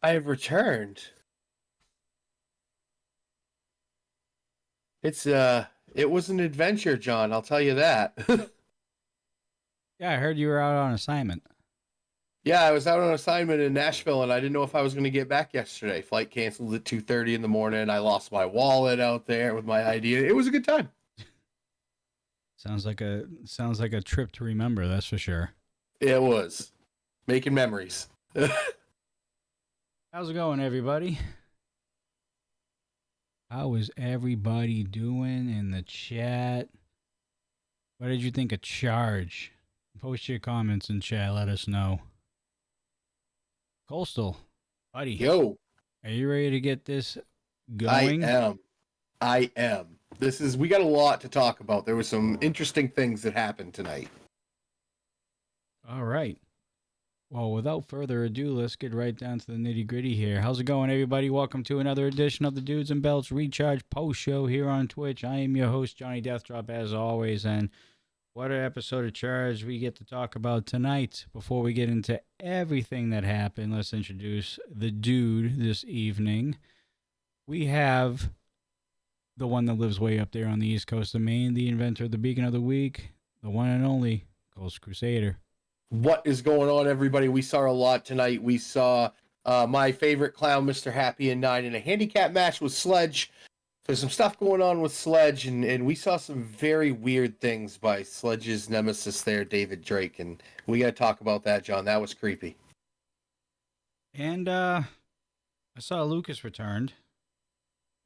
I have returned. It was an adventure, John, I'll tell you that. Yeah, I heard you were out on assignment. Yeah, I was out on assignment in Nashville and I didn't know if I was going to get back yesterday. Flight canceled at 2:30 in the morning. I lost my wallet out there with my ID. It was a good time. Sounds like a trip to remember, that's for sure. It was making memories. How's it going, everybody? How is everybody doing in the chat? What did you think of Charge? Post your comments in chat, let us know. Coastal, buddy, Yo, are you ready to get this I going? am. I am. We got a lot to talk about. There were some interesting things that happened tonight. All right. Well, without further ado, let's get right down to the nitty gritty here. How's it going, everybody? Welcome to another edition of the Dudes and Belts Recharge Post Show here on Twitch. I am your host, Johnny Deathdrop, as always, and what an episode of Charge we get to talk about tonight. Before we get into everything that happened, let's introduce the dude this evening. We have the one that lives way up there on the east coast of Maine, the inventor of the Beacon of the Week, the one and only Ghost Crusader. What is going on, everybody? We saw a lot tonight. We saw my favorite clown, Mr. Happy and 9, in a handicap match with Sledge. There's some stuff going on with Sledge, and we saw some very weird things by Sledge's nemesis there, David Drake, and we got to talk about that, John. That was creepy. And I saw Lucas returned.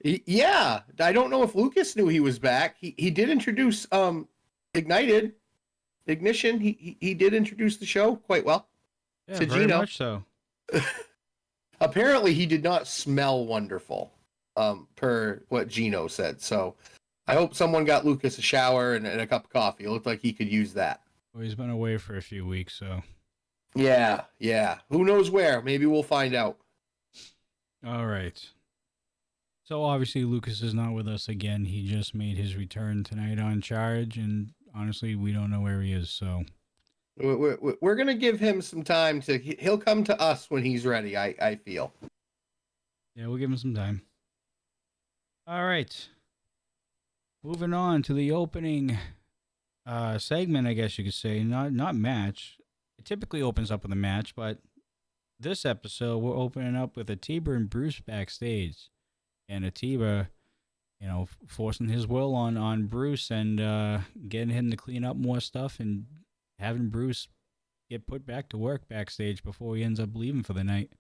Yeah, I don't know if Lucas knew he was back. He did introduce Ignition. He did introduce the show quite well. Yeah, to very Geno. much so. Apparently, he did not smell wonderful, per what Geno said. So I hope someone got Lucas a shower and a cup of coffee. It looked like he could use that. Well, he's been away for a few weeks, so. Yeah. Who knows where? Maybe we'll find out. All right. So obviously Lucas is not with us again. He just made his return tonight on Charge, and honestly, we don't know where he is. So we're gonna give him some time he'll come to us when he's ready. I feel. Yeah, we'll give him some time. All right. Moving on to the opening segment, I guess you could say. Not match. It typically opens up with a match, but this episode we're opening up with Atiba and Bruce backstage. And Atiba, forcing his will on Bruce and getting him to clean up more stuff and having Bruce get put back to work backstage before he ends up leaving for the night.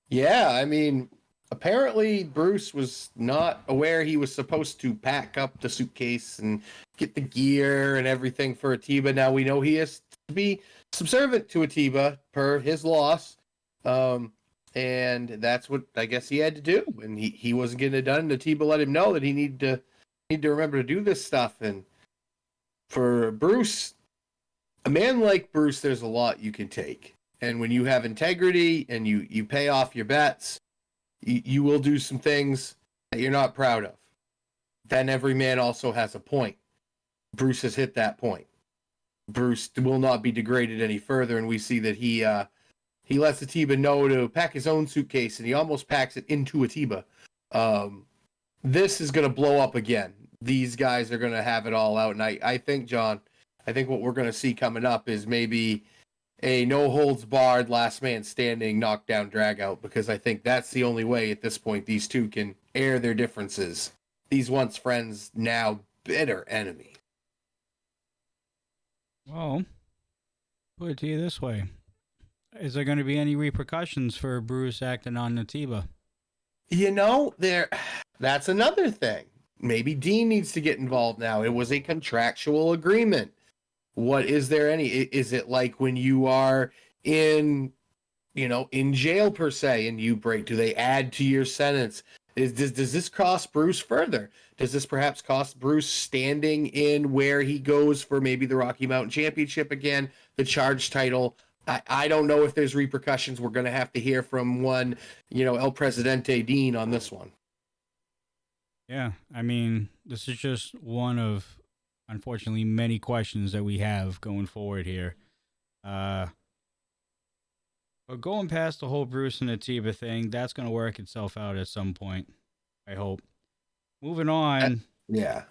Yeah, I mean, apparently Bruce was not aware he was supposed to pack up the suitcase and get the gear and everything for Atiba. Now we know he has to be subservient to Atiba per his loss. And that's what I guess he had to do. And he wasn't getting it done. Atiba let him know that he need to remember to do this stuff. And for Bruce, a man like Bruce, there's a lot you can take. And when you have integrity and you pay off your bets, you will do some things that you're not proud of. Then every man also has a point. Bruce has hit that point. Bruce will not be degraded any further, and we see that he lets Atiba know to pack his own suitcase, and he almost packs it into Atiba. This is going to blow up again. These guys are going to have it all out, and I think, John, what we're going to see coming up is maybe a no-holds-barred last man standing knockdown drag-out, because I think that's the only way at this point these two can air their differences. These once friends, now bitter enemies. Well, put it to you this way. Is there going to be any repercussions for Bruce acting on Atiba? That's another thing. Maybe Dean needs to get involved now. It was a contractual agreement. What is there is it like when you are in jail per se and you break, do they add to your sentence? Does this cost Bruce further? Does this perhaps cost Bruce standing in where he goes for maybe the Rocky Mountain Championship again, the Charge title? I don't know if there's repercussions. We're going to have to hear from one, El Presidente Dean on this one. Yeah, I mean, this is just one of, unfortunately, many questions that we have going forward here. But But going past the whole Bruce and Atiba thing, that's going to work itself out at some point. I hope. Moving on. Yeah.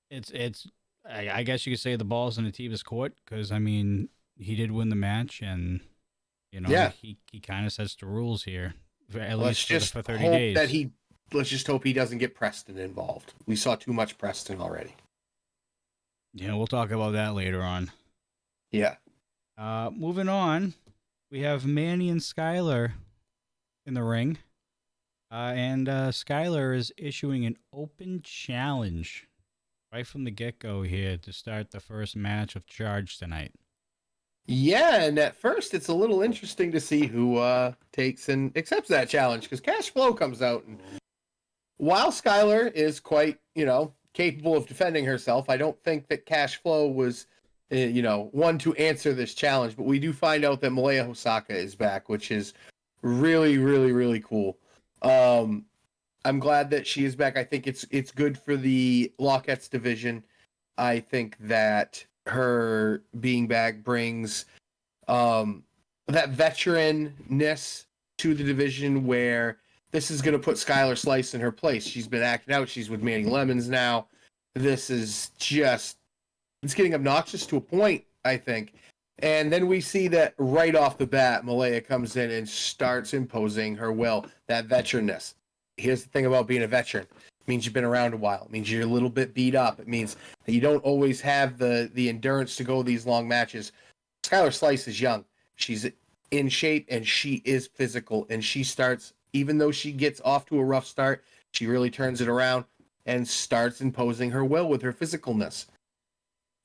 It's. I guess you could say the ball's in Atiba's court because I mean he did win the match and he kind of sets the rules here at least for 30 days. Let's just hope he doesn't get Preston involved. We saw too much Preston already. Yeah, we'll talk about that later on. Yeah. Moving on, we have Manny and Skyler in the ring. And Skyler is issuing an open challenge right from the get-go here to start the first match of Charged tonight. Yeah, and at first it's a little interesting to see who takes and accepts that challenge because Cash Flow comes out. And while Skyler is quite, capable of defending herself, I don't think that Cash Flow was, one to answer this challenge. But we do find out that Malaya Osaka is back, which is really, really, really cool. I'm glad that she is back. I think it's good for the Lockettes division. I think that her being back brings that veteranness to the division where this is going to put Skyler Slice in her place. She's been acting out. She's with Manny Lemons now. This is just, it's getting obnoxious to a point, I think. And then we see that right off the bat, Malaya comes in and starts imposing her will, that veteranness. Here's the thing about being a veteran. It means you've been around a while. It means you're a little bit beat up. It means that you don't always have the endurance to go these long matches. Skyler Slice is young. She's in shape, and she is physical. And she starts, even though she gets off to a rough start, she really turns it around and starts imposing her will with her physicalness.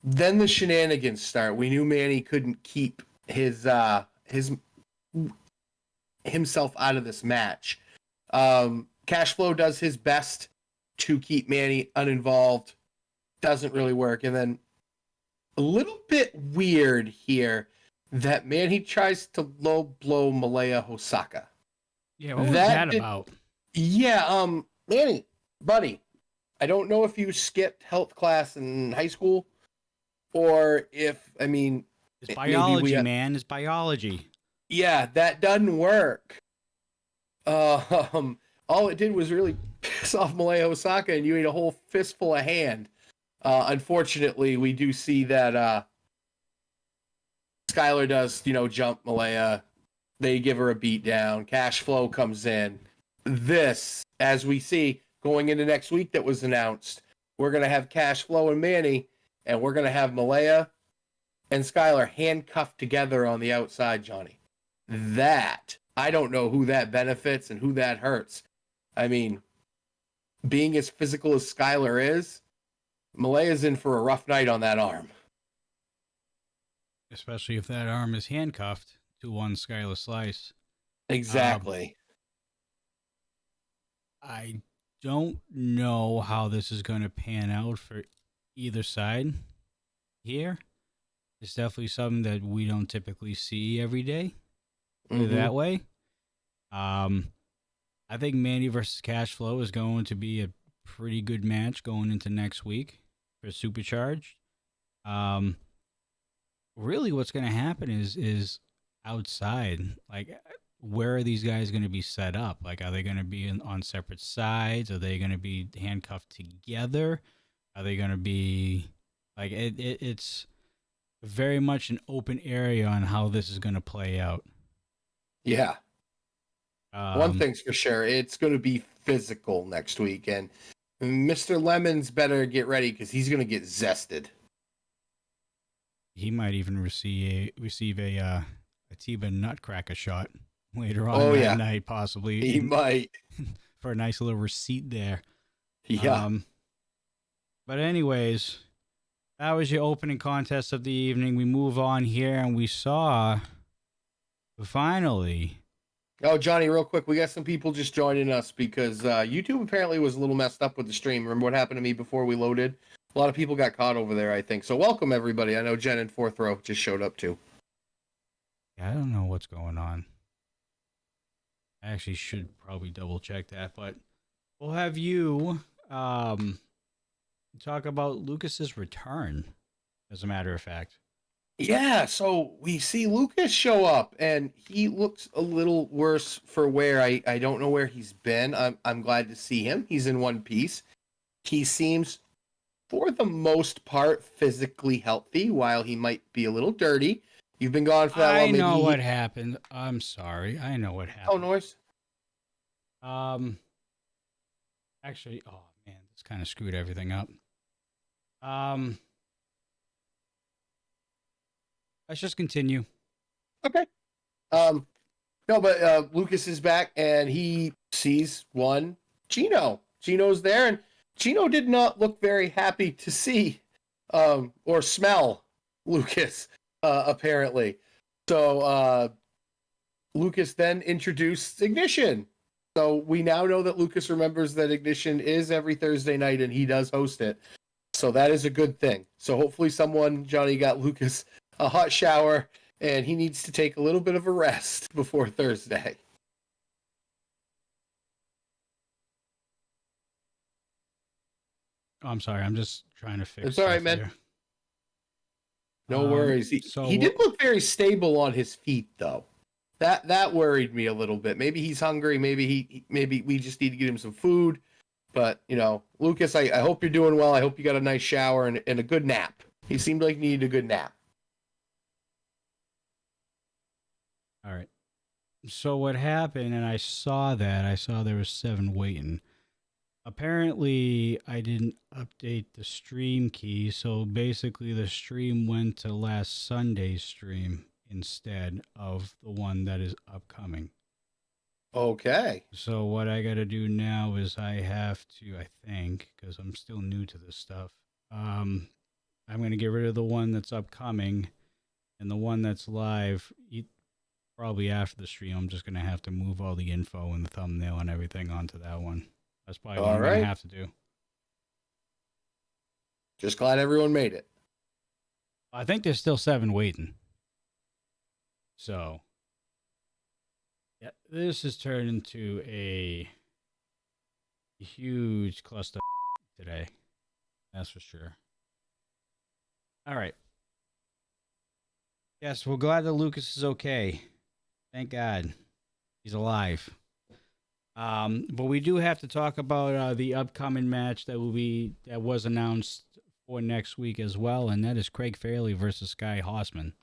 Then the shenanigans start. We knew Manny couldn't keep himself out of this match. Cashflow does his best to keep Manny uninvolved. Doesn't really work. And then a little bit weird here that Manny tries to low blow Malaya Osaka. Yeah, what was that about? Yeah, Manny, buddy, I don't know if you skipped health class in high school or if, it's biology, man. It's biology. Yeah, that doesn't work. All it did was really piss off Malaya Osaka, and you ate a whole fistful of hand. Unfortunately, we do see that Skyler does, jump Malaya. They give her a beat down. Cash Flow comes in. This, as we see, going into next week that was announced, we're going to have Cash Flow and Manny, and we're going to have Malaya and Skyler handcuffed together on the outside, Johnny. That, I don't know who that benefits and who that hurts. Being as physical as Skyler is, Malaya's in for a rough night on that arm. Especially if that arm is handcuffed to one Skyler Slice. Exactly. I don't know how this is going to pan out for either side here. It's definitely something that we don't typically see every day. That way. I think Manny versus Cashflow is going to be a pretty good match going into next week for Supercharged. Really what's going to happen is outside. Like, where are these guys going to be set up? Like, are they going to be on separate sides? Are they going to be handcuffed together? Are they going to be like it's very much an open area on how this is going to play out. Yeah. One thing's for sure, it's going to be physical next week, and Mr. Lemons better get ready because he's going to get zested. He might even receive a Tiba Nutcracker shot later on that night, possibly. He might. For a nice little receipt there. Yeah. But anyways, that was your opening contest of the evening. We move on here, and we saw finally. Oh, Johnny, real quick, we got some people just joining us because YouTube apparently was a little messed up with the stream. Remember what happened to me before we loaded? A lot of people got caught over there, I think. So welcome, everybody. I know Jen and Fourth Row just showed up, too. Yeah, I don't know what's going on. I actually should probably double-check that, but we'll have you talk about Lucas's return, as a matter of fact. Yeah, so we see Lucas show up, and he looks a little worse for wear. I don't know where he's been. I'm glad to see him. He's in one piece. He seems, for the most part, physically healthy, while he might be a little dirty. You've been gone for that I long. Maybe know what happened. I'm sorry. I know what Oh, happened. noise. Actually, oh man, this kind of screwed everything up. Let's just continue. Okay. No, but Lucas is back, and he sees one Geno. Geno's there, and Geno did not look very happy to see or smell Lucas, apparently. So Lucas then introduced Ignition. So we now know that Lucas remembers that Ignition is every Thursday night, and he does host it. So that is a good thing. So hopefully Johnny got Lucas a hot shower, and he needs to take a little bit of a rest before Thursday. Oh, I'm sorry. I'm just trying to fix. It's all right, man. Here. No worries. He did look very stable on his feet, though. That worried me a little bit. Maybe he's hungry. Maybe we just need to get him some food. But Lucas, I hope you're doing well. I hope you got a nice shower and a good nap. He seemed like he needed a good nap. All right. So what happened, and I saw there was 7 waiting. Apparently, I didn't update the stream key, so basically the stream went to last Sunday's stream instead of the one that is upcoming. Okay. So what I got to do now is I have to, I think, because I'm still new to this stuff, I'm going to get rid of the one that's upcoming, and the one that's live, probably after the stream, I'm just going to have to move all the info and the thumbnail and everything onto that one. That's probably what I'm going to have to do. Just glad everyone made it. I think there's still 7 waiting. So, yeah, this has turned into a huge cluster today. That's for sure. All right. Yes, we're glad that Lucas is okay. Thank God. He's alive. But we do have to talk about the upcoming match that was announced for next week as well, and that is Craig Fairley versus Sky Hoffman.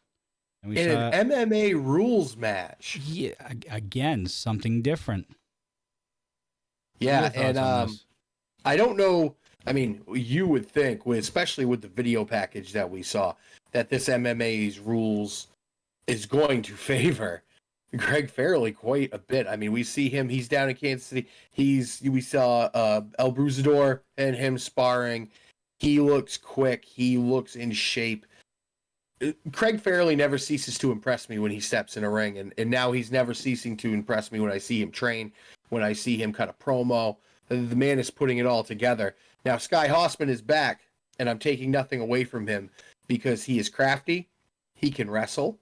And we saw an MMA rules match. Yeah, again, something different. Yeah, and I don't know. I mean, you would think, especially with the video package that we saw, that this MMA's rules is going to favor Greg Fairley quite a bit. I mean, we see him. He's down in Kansas City. We saw El Brusador and him sparring. He looks quick. He looks in shape. Craig Fairley never ceases to impress me when he steps in a ring, and now he's never ceasing to impress me when I see him train, when I see him cut a promo. The man is putting it all together. Now, Sky Hoffman is back, and I'm taking nothing away from him because he is crafty. He can wrestle.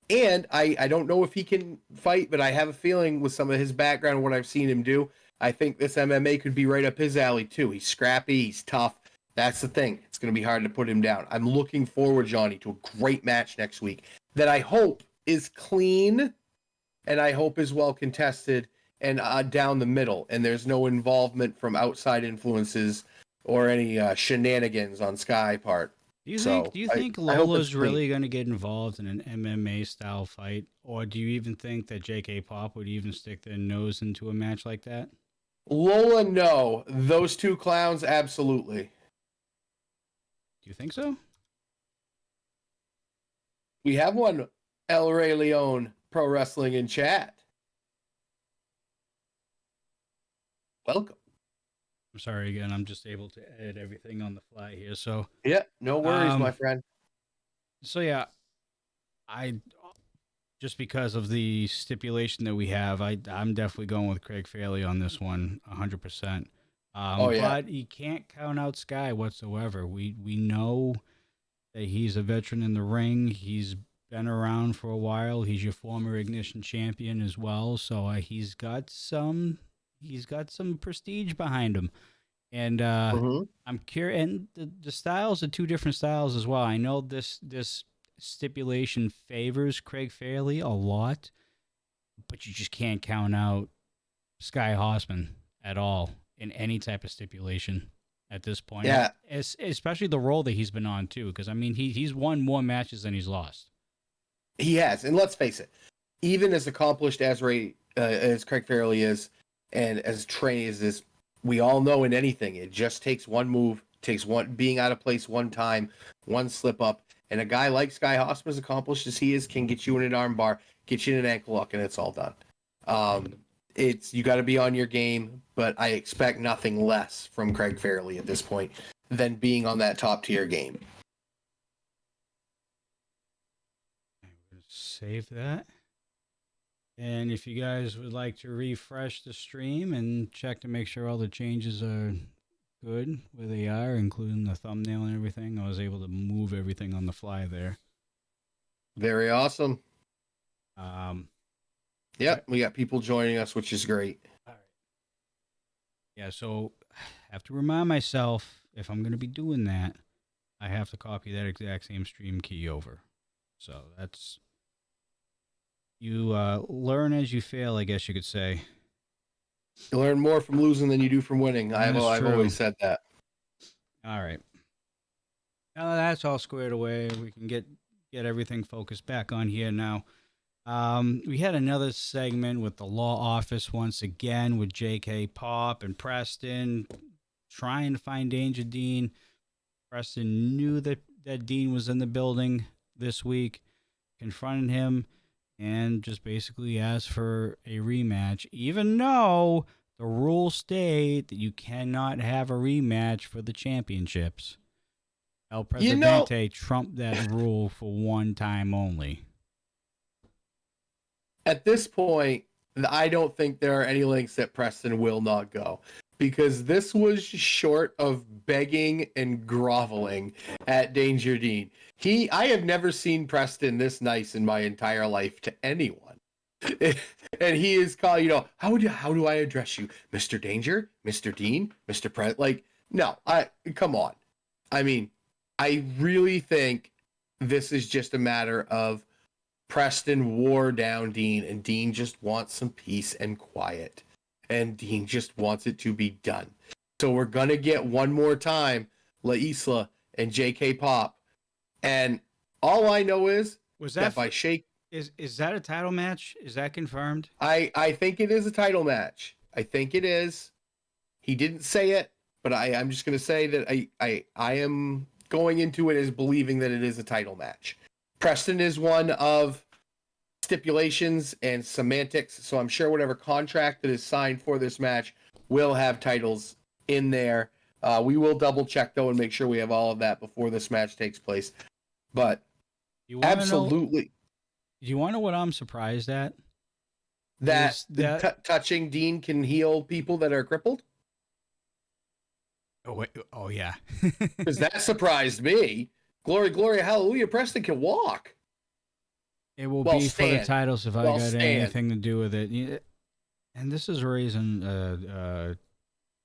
And I don't know if he can fight, but I have a feeling with some of his background, what I've seen him do, I think this MMA could be right up his alley, too. He's scrappy. He's tough. That's the thing. It's going to be hard to put him down. I'm looking forward, Johnny, to a great match next week that I hope is clean and I hope is well contested and down the middle. And there's no involvement from outside influences or any shenanigans on Sky part. Do you think Lola's really going to get involved in an MMA style fight, or do you even think that J.K. Pop would even stick their nose into a match like that? Lola, no. Those two clowns, absolutely. Do you think so? We have one, El Rey Leon Pro Wrestling in chat. Welcome. I'm sorry again. I'm just able to edit everything on the fly here. So yeah, no worries, my friend. So yeah, I just because of the stipulation that we have, I'm definitely going with Craig Fairley on this one, 100%. But he can't count out Sky whatsoever. We know that he's a veteran in the ring. He's been around for a while. He's your former Ignition champion as well. So he's got some prestige behind him. And I'm curious. And the styles are 2 different styles as well. I know this stipulation favors Craig Fairley a lot, but you just can't count out Sky Hoffman at all in any type of stipulation at this point. Yeah. Especially the role that he's been on, too, because, I mean, he's won more matches than he's lost. He has. And let's face it, even as accomplished as Craig Fairley is and as trained as this, we all know in anything, it just takes one move, takes one being out of place one time, one slip up. And a guy like Sky Hoffman, as accomplished as he is, can get you in an arm bar, get you in an ankle lock, and it's all done. You got to be on your game, but I expect nothing less from Craig Fairley at this point than being on that top tier game. Save that. And if you guys would like to refresh the stream and check to make sure all the changes are good where they are, including the thumbnail and everything, I was able to move everything on the fly there. Very awesome. Yep, we got people joining us, which is great. All right. Yeah, so I have to remind myself, if I'm going to be doing that, I have to copy that exact same stream key over. So that's... You learn as you fail, I guess you could say. You learn more from losing than you do from winning. I've always said that. All right. Now that's all squared away. We can get everything focused back on here now. We had another segment with the law office once again with J.K. Pop and Preston trying to find Danger Dean. Preston knew that Dean was in the building this week, confronted him, and just basically asked for a rematch, even though the rules state that you cannot have a rematch for the championships. El Presidente trumped that rule for one time only. At this point, I don't think there are any lengths that Preston will not go, because this was short of begging and groveling at Danger Dean. I have never seen Preston this nice in my entire life to anyone. And he is called, how do I address you? Mr. Danger? Mr. Dean? Mr. No, come on. I mean, I really think this is just a matter of Preston wore down Dean, and Dean just wants some peace and quiet. And Dean just wants it to be done. So we're going to get one more time, La Isla and J.K. Pop. And all I know is that by shake... Is that a title match? Is that confirmed? I think it is a title match. I think it is. He didn't say it, but I'm just going to say that I am going into it as believing that it is a title match. Preston is one of stipulations and semantics, so I'm sure whatever contract that is signed for this match will have titles in there. We will double check though and make sure we have all of that before this match takes place. But absolutely. Do you want to know what I'm surprised at? That touching Dean can heal people that are crippled? Oh yeah. Because that surprised me. Glory, glory, hallelujah, Preston can walk. It will be for the titles if I got anything to do with it. And this is raising a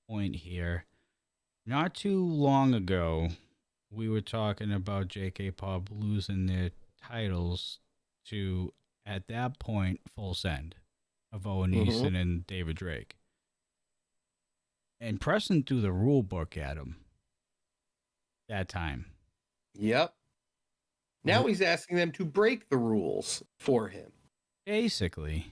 point here. Not too long ago, we were talking about J.K. Pop losing their titles to, at that point, Full Send of Owen Easton and David Drake. And Preston threw the rule book at him that time. Yep. Now he's asking them to break the rules for him. Basically.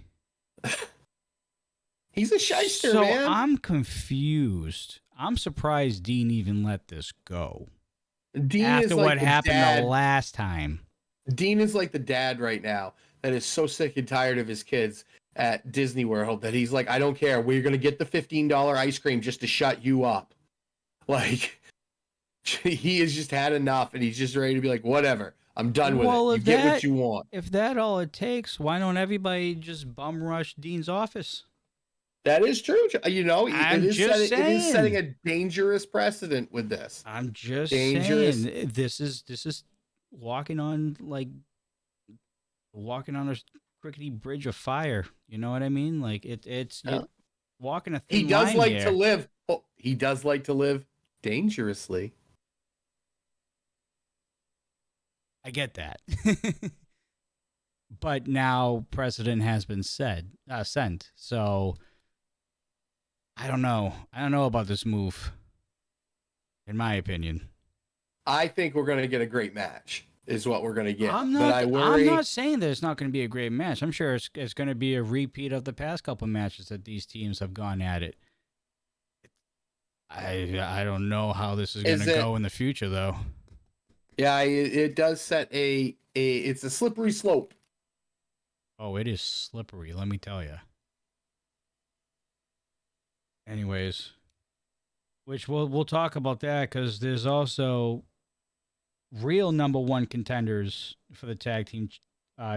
He's a shyster, man. So I'm confused. I'm surprised Dean even let this go. Dean after is like what happened the last time. Dean is like the dad right now that is so sick and tired of his kids at Disney World that he's like, I don't care. We're going to get the $15 ice cream just to shut you up. Like, he has just had enough, and he's just ready to be like, whatever. I'm done with it. You get what you want. If that all it takes, why don't everybody just bum rush Dean's office? That is true. It is setting a dangerous precedent with this. I'm just saying, this is walking on a crickety bridge of fire. You know what I mean? Like it's walking a thin line. He does like to live dangerously. I get that. But now precedent has been sent. So I don't know. I don't know about this move, in my opinion. I think we're going to get a great match, is what we're going to get. I'm But not. I'm not saying that it's not going to be a great match. I'm sure it's going to be a repeat of the past couple matches that these teams have gone at it. I don't know how this is going to go in the future, though. Yeah, it does set it's a slippery slope. Oh, it is slippery, let me tell you. Anyways, which we'll talk about that because there's also real number one contenders for the tag team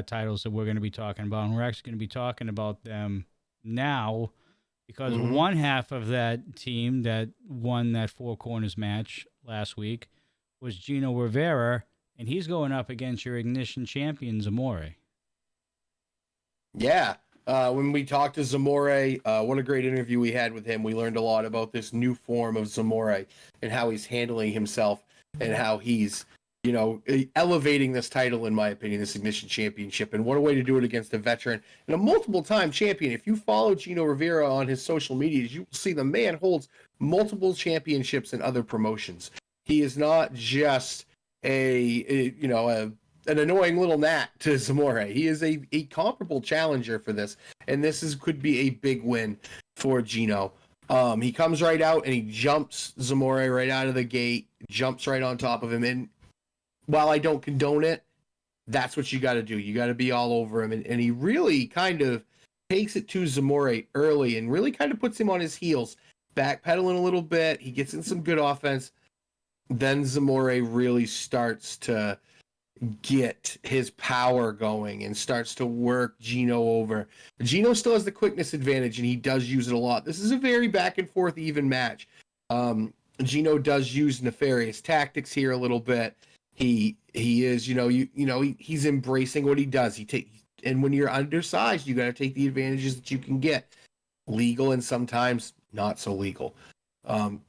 titles that we're going to be talking about, and we're actually going to be talking about them now because one half of that team that won that Four Corners match last week was Geno Rivera, and he's going up against your Ignition champion, Zamore. Yeah. When we talked to Zamore, what a great interview we had with him. We learned a lot about this new form of Zamore and how he's handling himself and how he's, elevating this title, in my opinion, this Ignition Championship. And what a way to do it against a veteran and a multiple-time champion. If you follow Geno Rivera on his social medias, you will see the man holds multiple championships in other promotions. He is not just an annoying little gnat to Zamore. He is a comparable challenger for this, and this could be a big win for Geno. He comes right out and he jumps Zamore right out of the gate, jumps right on top of him. And while I don't condone it, that's what you got to do. You got to be all over him. And he really kind of takes it to Zamore early and really kind of puts him on his heels, backpedaling a little bit. He gets in some good offense. Then Zamore really starts to get his power going and starts to work Geno over. Geno still has the quickness advantage, and he does use it a lot. This is a very back and forth even match. Geno does use nefarious tactics here a little bit. He is, he's embracing what he does. And when you're undersized, you got to take the advantages that you can get, legal and sometimes not so legal.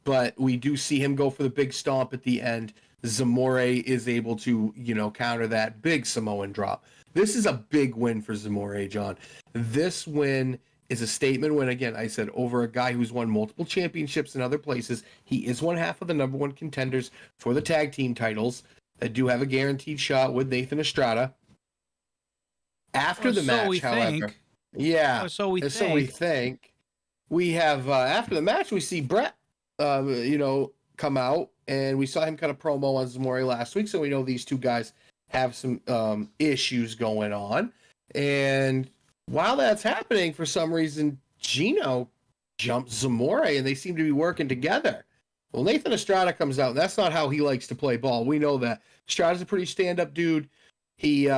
But we do see him go for the big stomp at the end. Zamore is able to, counter that big Samoan drop. This is a big win for Zamore, John. This win is a statement win, again, I said, over a guy who's won multiple championships in other places. He is one half of the number one contenders for the tag team titles that do have a guaranteed shot with Nathan Estrada. After the match, however. Yeah. So we think. We have, after the match, we see Brett, come out. And we saw him kind of promo on Zamore last week, so we know these two guys have some issues going on. And while that's happening, for some reason, Geno jumps Zamore, and they seem to be working together. Well, Nathan Estrada comes out, and that's not how he likes to play ball. We know that. Estrada's a pretty stand-up dude. He's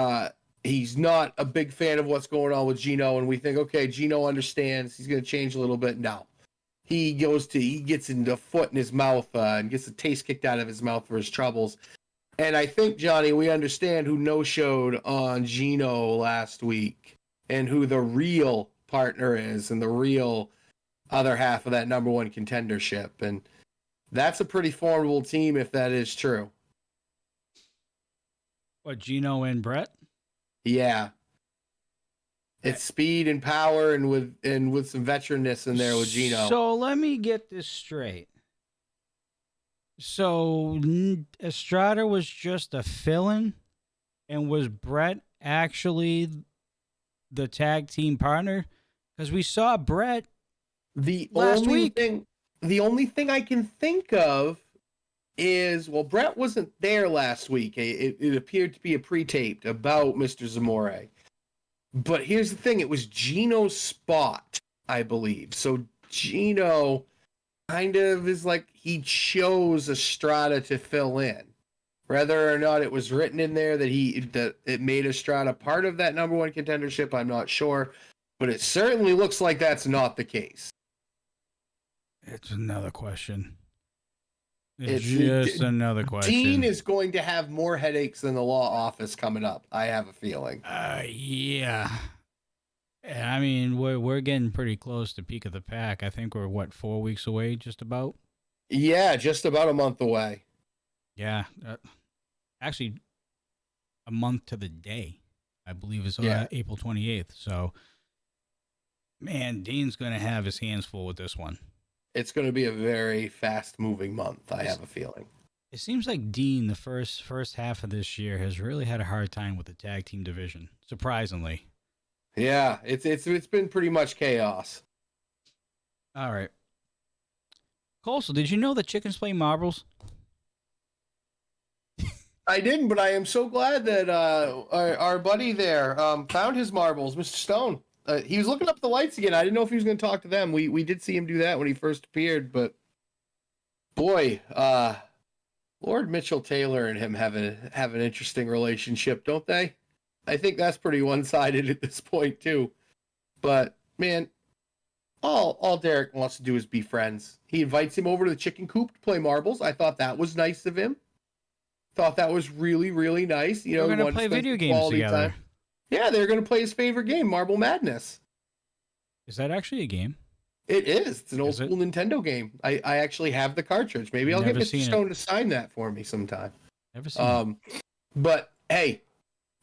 not a big fan of what's going on with Geno, and we think, okay, Geno understands. He's going to change a little bit. No. He gets into foot in his mouth and gets the taste kicked out of his mouth for his troubles. And I think, Johnny, we understand who no-showed on Geno last week and who the real partner is and the real other half of that number one contendership. And that's a pretty formidable team if that is true. What, Geno and Brett? Yeah. It's speed and power and with some veteranness in there with Geno. So let me get this straight. So Estrada was just a fill-in, and was Brett actually the tag team partner? Because we saw Brett last week. The only thing I can think of is, Brett wasn't there last week. It appeared to be a pre-taped about Mr. Zamore. But here's the thing. It was Geno's spot, I believe. So Geno kind of is like he chose Estrada to fill in. Whether or not it was written in there that it made Estrada part of that number one contendership, I'm not sure. But it certainly looks like that's not the case. It's another question. It's just another question. Dean is going to have more headaches than the law office coming up. I have a feeling. Yeah. I mean, we're getting pretty close to peak of the pack. I think we're 4 weeks away, just about. Yeah, just about a month away. Yeah. Actually, a month to the day. I believe it's Yeah. April 28th. So, man, Dean's going to have his hands full with this one. It's going to be a very fast-moving month, I have a feeling. It seems like Dean, the first half of this year, has really had a hard time with the tag team division, surprisingly. Yeah, it's been pretty much chaos. All right. Colson, did you know that chickens play marbles? I didn't, but I am so glad that our buddy there found his marbles, Mr. Stone. He was looking up the lights again. I didn't know if he was going to talk to them. We did see him do that when he first appeared, but boy, Lord Mitchell Taylor and him have an interesting relationship, don't they? I think that's pretty one-sided at this point too. But man, all Derek wants to do is be friends. He invites him over to the chicken coop to play marbles. I thought that was nice of him. Thought that was really, really nice. You know, we're going to play video games together. Time. Yeah, they're going to play his favorite game, Marble Madness. Is that actually a game? It is. It's an old school Nintendo game. I actually have the cartridge. Maybe I'll get Mr. Stone to sign that for me sometime. Never seen it. But hey,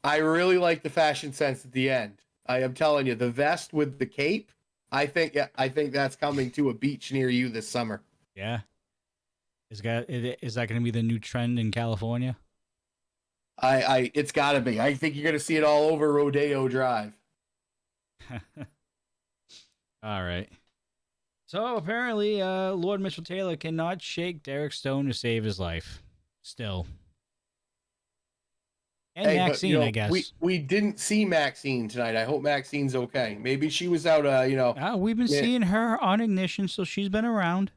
I really like the fashion sense at the end. I am telling you, the vest with the cape. I think that's coming to a beach near you this summer. Yeah. Is that going to be the new trend in California? It's got to be. I think you're going to see it all over Rodeo Drive. All right. So apparently, Lord Mitchell Taylor cannot shake Derek Stone to save his life. Still. And hey, Maxine, but, I guess. We didn't see Maxine tonight. I hope Maxine's okay. Maybe she was out, we've been seeing her on Ignition, so she's been around.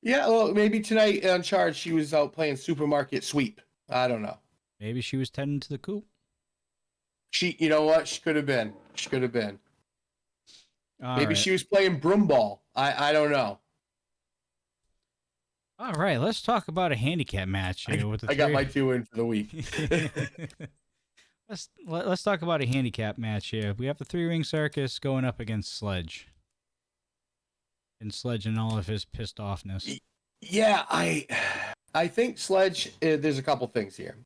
Yeah, well, maybe tonight on Charge she was out playing Supermarket Sweep. I don't know. Maybe she was tending to the coop. You know what? She could have been. Maybe right. she was playing broom ball. I don't know. All right, let's talk about a handicap match here. I got my 2 in for the week. Let's talk about a handicap match here. We have the 3-ring circus going up against Sledge. And Sledge and all of his pissed offness. Yeah, I think Sledge, there's a couple things here.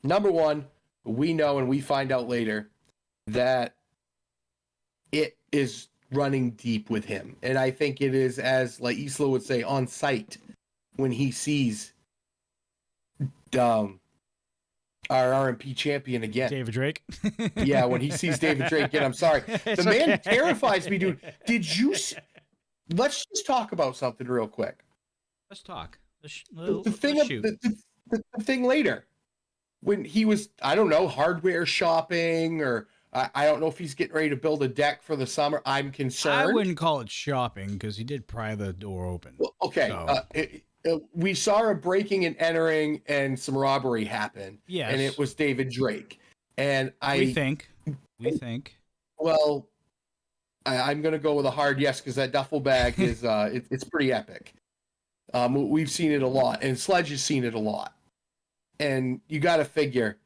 Number one, we know and we find out later that it is running deep with him. And I think it is, as like Isla would say, on sight when he sees our RMP champion again. David Drake? Yeah, when he sees David Drake again, I'm sorry. The man terrifies me, dude. Let's just talk about something real quick. Let's talk. The thing later, when he was, I don't know, hardware shopping, or I don't know if he's getting ready to build a deck for the summer. I'm concerned. I wouldn't call it shopping because he did pry the door open. Well, okay. So. We saw a breaking and entering and some robbery happen. Yes. And it was David Drake. And We think. Well, I'm going to go with a hard yes because that duffel bag is it's pretty epic. We've seen it a lot, and Sledge has seen it a lot. And you got to figure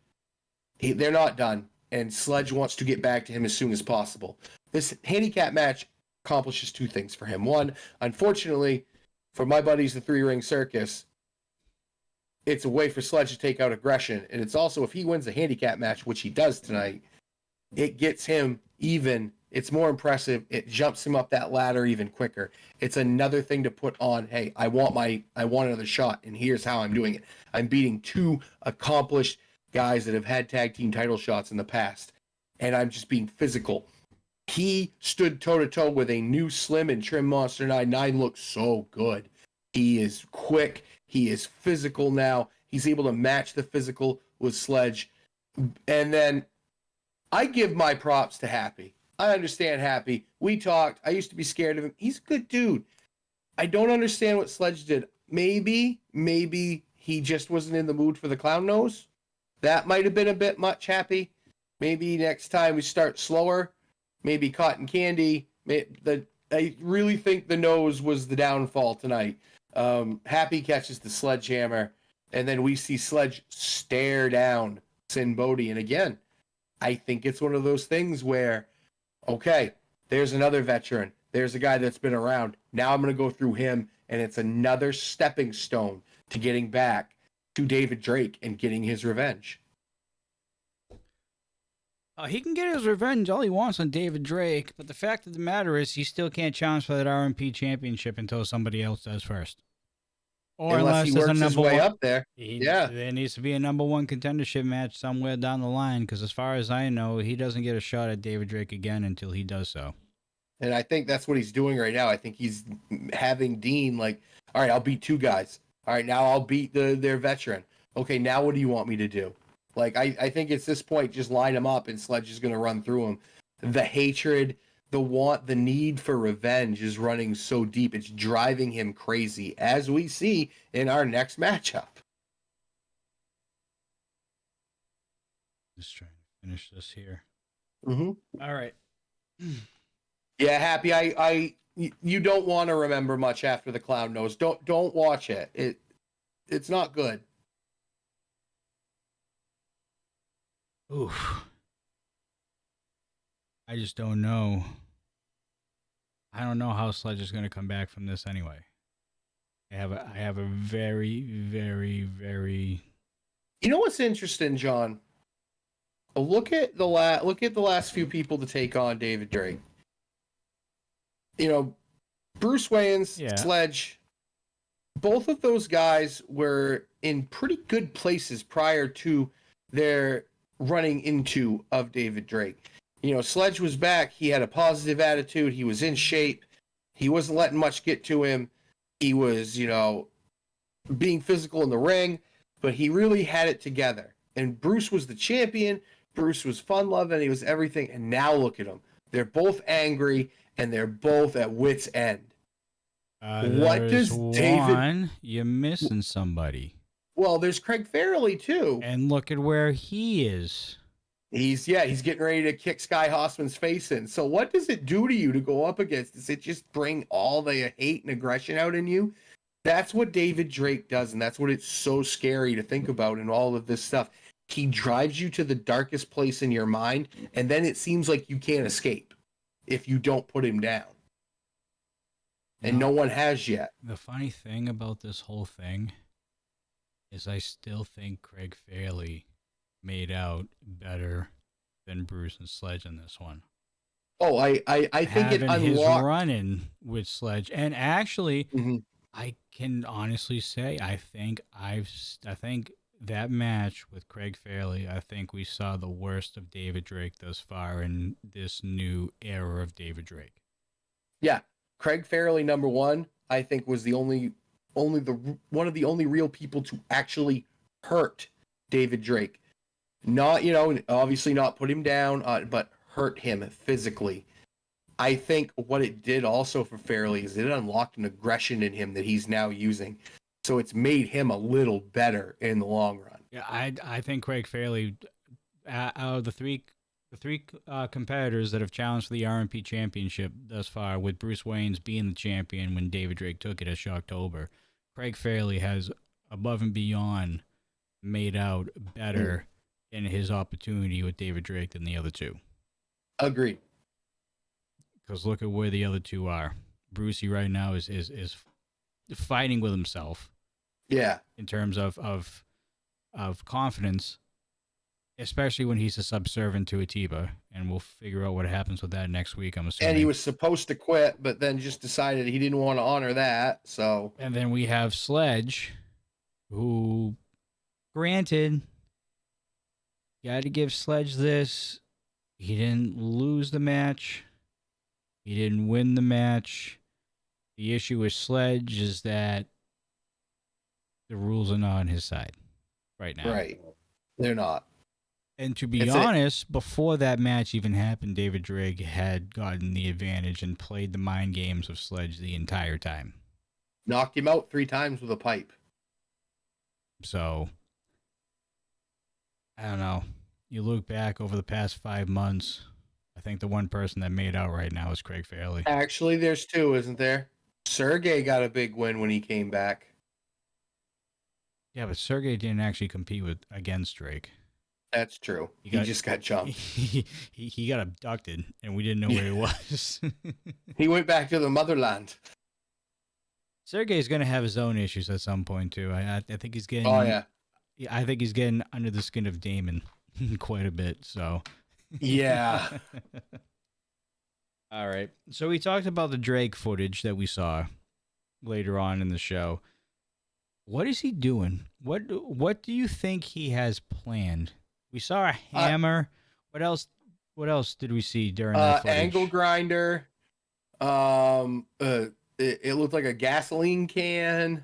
they're not done, and Sledge wants to get back to him as soon as possible. This handicap match accomplishes 2 things for him. One, unfortunately, for my buddies, the 3-ring circus, it's a way for Sledge to take out aggression, and it's also, if he wins a handicap match, which he does tonight, it gets him even. It's more impressive. It jumps him up that ladder even quicker. It's another thing to put on. Hey, I want another shot, and here's how I'm doing it. I'm beating 2 accomplished guys that have had tag team title shots in the past, and I'm just being physical. He stood toe-to-toe with a new slim and trim Monster 9. Looks so good. He is quick. He is physical now. He's able to match the physical with Sledge. And then I give my props to Happy. I understand Happy. We talked. I used to be scared of him. He's a good dude. I don't understand what Sledge did. Maybe he just wasn't in the mood for the clown nose. That might have been a bit much, Happy. Maybe next time we start slower. Maybe cotton candy. I really think the nose was the downfall tonight. Happy catches the sledgehammer, and then we see Sledge stare down Sin Bodhi. And again, I think it's one of those things where, okay, there's another veteran. There's a guy that's been around. Now I'm going to go through him, and it's another stepping stone to getting back to David Drake and getting his revenge. He can get his revenge all he wants on David Drake, but the fact of the matter is he still can't challenge for that RMP championship until somebody else does first. Or Unless he there's works his way up there. Yeah. There needs to be a number one contendership match somewhere down the line, because as far as I know, he doesn't get a shot at David Drake again until he does so. And I think that's what he's doing right now. I think he's having Dean like, all right, I'll beat two guys. All right, now I'll beat their veteran. Okay, now what do you want me to do? Like, I think it's this point, just line him up and Sledge is going to run through him. The hatred, the want, the need for revenge is running so deep. It's driving him crazy, as we see in our next matchup. Just trying to finish this here. Mm-hmm. All right. Yeah, Happy. You don't want to remember much after the clown nose. Don't watch it. It's not good. Oof. I just don't know. I don't know how Sledge is going to come back from this anyway. I have a very, very, very. You know what's interesting, John? Look at the last few people to take on David Drake. You know, Bruce Wayans, Yeah. Sledge. Both of those guys were in pretty good places prior to their running into of David Drake. You know, Sledge was back. He had a positive attitude. He was in shape. He wasn't letting much get to him. He was, you know, being physical in the ring, but he really had it together. And Bruce was the champion. Bruce was fun-loving. He was everything. And now look at them. They're both angry, and they're both at wit's end. What does David... You're missing somebody. Well, there's Craig Fairley, too. And look at where he is. He's getting ready to kick Sky Hoffman's face in. So what does it do to you to go up against? Does it just bring all the hate and aggression out in you? That's what David Drake does, and that's what it's so scary to think about in all of this stuff. He drives you to the darkest place in your mind, and then it seems like you can't escape if you don't put him down. And no one has yet. The funny thing about this whole thing is I still think Craig Fairley made out better than Bruce and Sledge in this one. Oh, I think it unlocked his run-in with Sledge, and actually, I can honestly say I think that match with Craig Fairley, I think we saw the worst of David Drake thus far in this new era of David Drake. Yeah, Craig Fairley, number one, I think was the one of the only real people to actually hurt David Drake. Not, you know, obviously not put him down, but hurt him physically. I think what it did also for Fairley is it unlocked an aggression in him that he's now using. So it's made him a little better in the long run. Yeah, I think Craig Fairley, out of the three competitors that have challenged for the RMP championship thus far, with Bruce Wayans being the champion when David Drake took it at Shocktober, Craig Fairley has above and beyond made out better in his opportunity with David Drake than the other two. Agreed. Because look at where the other two are. Brucey right now is fighting with himself. Yeah. In terms of confidence, especially when he's a subservient to Atiba, and we'll figure out what happens with that next week, I'm assuming. And he was supposed to quit, but then just decided he didn't want to honor that, so... And then we have Sledge, who, granted, got to give Sledge this, he didn't lose the match, he didn't win the match. The issue with Sledge is that the rules are not on his side right now. Right. They're not. And to be honest, before that match even happened, David Drake had gotten the advantage and played the mind games of Sledge the entire time. Knocked him out 3 times with a pipe. So, I don't know. You look back over the past 5 months, I think the one person that made out right now is Craig Fairley. Actually, there's 2, isn't there? Sergey got a big win when he came back. Yeah, but Sergey didn't actually compete against Drake. That's true. He just got jumped. He got abducted, and we didn't know where he was. He went back to the motherland. Sergey's going to have his own issues at some point, too. I think he's getting... Oh, yeah. I think he's getting under the skin of Damon quite a bit, so... Yeah. All right. So we talked about the Drake footage that we saw later on in the show. What is he doing? What do you think he has planned? We saw a hammer. What else? What else did we see during that footage? Angle grinder. It looked like a gasoline can.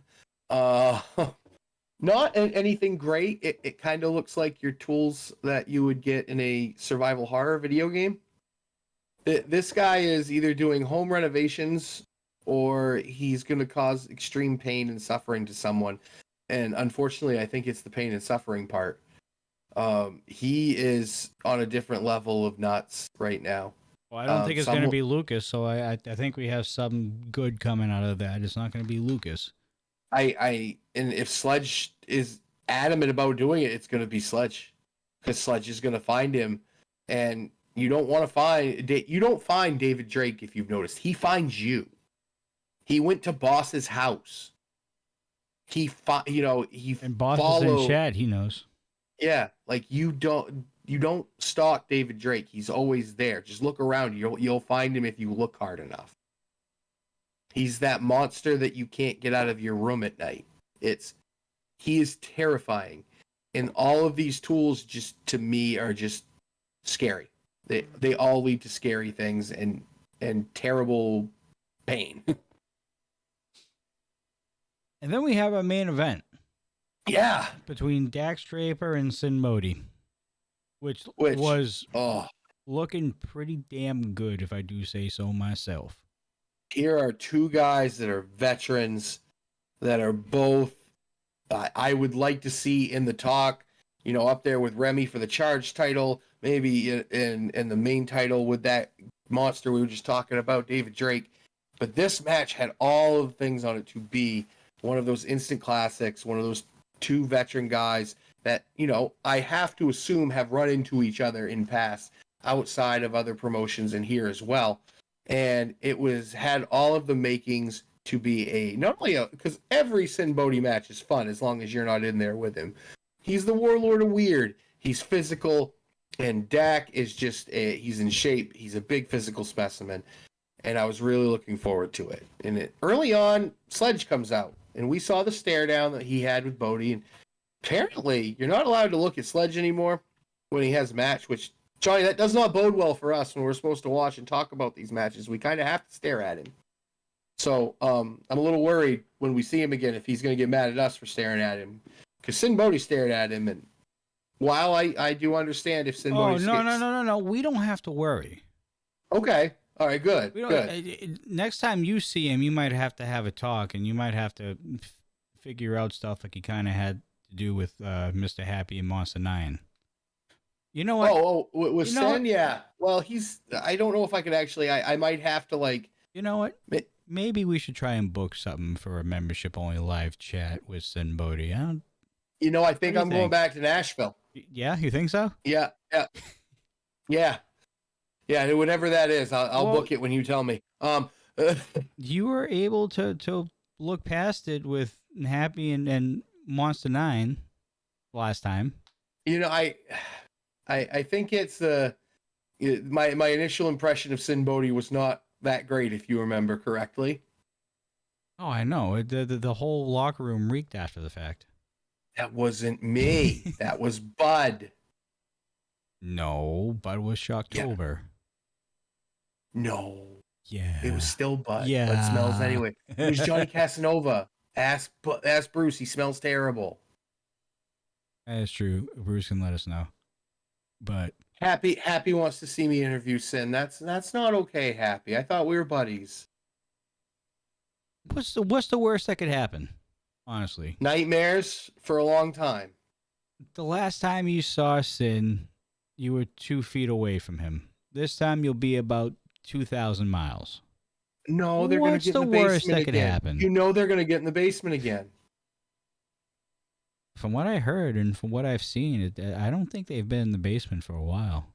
Not anything great. It kind of looks like your tools that you would get in a survival horror video game. This guy is either doing home renovations or he's going to cause extreme pain and suffering to someone. And unfortunately, I think it's the pain and suffering part. He is on a different level of nuts right now. Well, I don't think it's going to be Lucas, so I think we have some good coming out of that. It's not going to be Lucas. And if Sledge is adamant about doing it, it's going to be Sledge, because Sledge is going to find him, and you don't find David Drake. If you've noticed, he finds you. He went to Boss's house. And Boss is in chat. He knows. Yeah, like you don't stalk David Drake. He's always there. Just look around. You'll find him if you look hard enough. He's that monster that you can't get out of your room at night. He is terrifying. And all of these tools just to me are just scary. They all lead to scary things and terrible pain. And then we have a main event. Yeah. Between Dax Draper and Sin Modi. Which was looking pretty damn good, if I do say so myself. Here are two guys that are veterans that are both, I would like to see in the talk, up there with Remy for the Charged title, maybe in the main title with that monster we were just talking about, David Drake. But this match had all of the things on it to be one of those instant classics, one of those two veteran guys that, I have to assume have run into each other in past outside of other promotions and here as well. And it had all of the makings to be because every Sin Modi match is fun as long as you're not in there with him. He's the warlord of weird. He's physical, and Dak is he's in shape. He's a big physical specimen, and I was really looking forward to it. And early on, Sledge comes out, and we saw the stare down that he had with Modi. And apparently, you're not allowed to look at Sledge anymore when he has a match, which, Johnny, that does not bode well for us when we're supposed to watch and talk about these matches. We kind of have to stare at him. So I'm a little worried when we see him again if he's going to get mad at us for staring at him. Because Sin Modi stared at him, and while I do understand if Sin Modi no, we don't have to worry. Okay. All right, good. Next time you see him, you might have to have a talk, and you might have to figure out stuff like he kind of had to do with Mr. Happy and Monster 9. You know what? With Sin, yeah. Well, I don't know if I could actually, I might have to You know what? Maybe we should try and book something for a membership-only live chat with Sin Modi. I think I'm going back to Nashville. Yeah, you think so? Yeah. Whatever that is, I'll book it when you tell me. You were able to look past it with Happy and Monster 9 last time. I think it's my initial impression of Sin Modi was not that great, if you remember correctly. Oh, I know. The whole locker room reeked after the fact. That wasn't me. That was Bud. No, Bud was Shocktober. Yeah. No. Yeah. It was still Bud. Yeah. Bud smells anyway. It was Johnny Casanova. Ask Bruce. He smells terrible. That is true. Bruce can let us know. But Happy wants to see me interview Sin. That's not okay, Happy. I thought we were buddies. What's the worst that could happen? Honestly, nightmares for a long time. The last time you saw Sin, you were 2 feet away from him. This time you'll be about 2,000 miles. No, they're going to get in the basement again. What's the worst that could happen? They're going to get in the basement again. From what I heard and from what I've seen, I don't think they've been in the basement for a while.